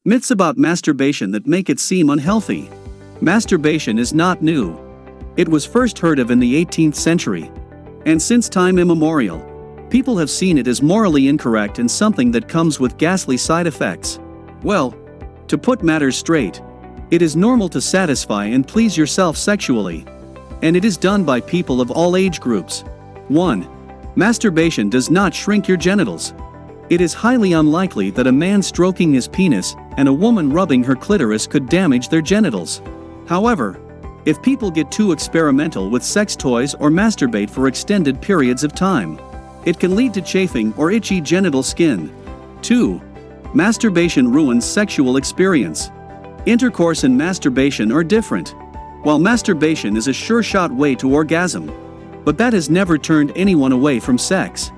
Myths about masturbation that make it seem unhealthy. Masturbation is not new. It was first heard of in the 18th century. And since time immemorial, people have seen it as morally incorrect and something that comes with ghastly side effects. Well, to put matters straight, it is normal to satisfy and please yourself sexually. And it is done by people of all age groups. 1. Masturbation does not shrink your genitals. It is highly unlikely that a man stroking his penis and a woman rubbing her clitoris could damage their genitals. However, if people get too experimental with sex toys or masturbate for extended periods of time, it can lead to chafing or itchy genital skin. 2. Masturbation ruins sexual experience. Intercourse and masturbation are different. While masturbation is a sure-shot way to orgasm, but that has never turned anyone away from sex.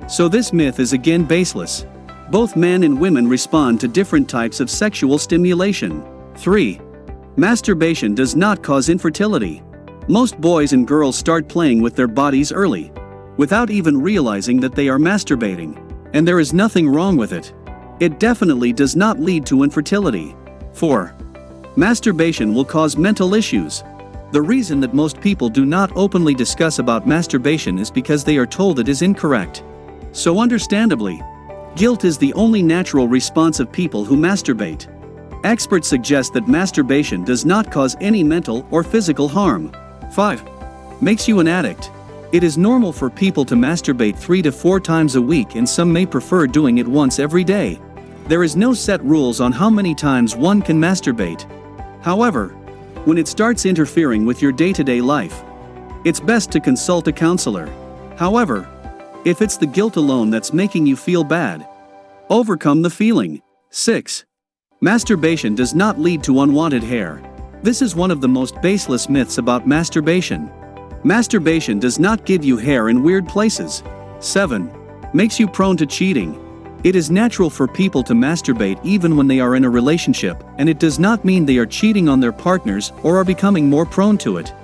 So this myth is again baseless. Both men and women respond to different types of sexual stimulation. 3. Masturbation does not cause infertility. Most boys and girls start playing with their bodies early, without even realizing that they are masturbating, and there is nothing wrong with it. It definitely does not lead to infertility. 4. Masturbation will cause mental issues. The reason that most people do not openly discuss about masturbation is because they are told it is incorrect. So understandably, guilt is the only natural response of people who masturbate. Experts suggest that masturbation does not cause any mental or physical harm. 5. Makes you an addict. It is normal for people to masturbate 3 to 4 times a week, and some may prefer doing it once every day. There is no set rules on how many times one can masturbate. However, when it starts interfering with your day-to-day life, it's best to consult a counselor. However, if it's the guilt alone that's making you feel bad, overcome the feeling. 6. Masturbation does not lead to unwanted hair. This is one of the most baseless myths about masturbation. Masturbation does not give you hair in weird places. 7. Makes you prone to cheating. It is natural for people to masturbate even when they are in a relationship, and it does not mean they are cheating on their partners or are becoming more prone to it.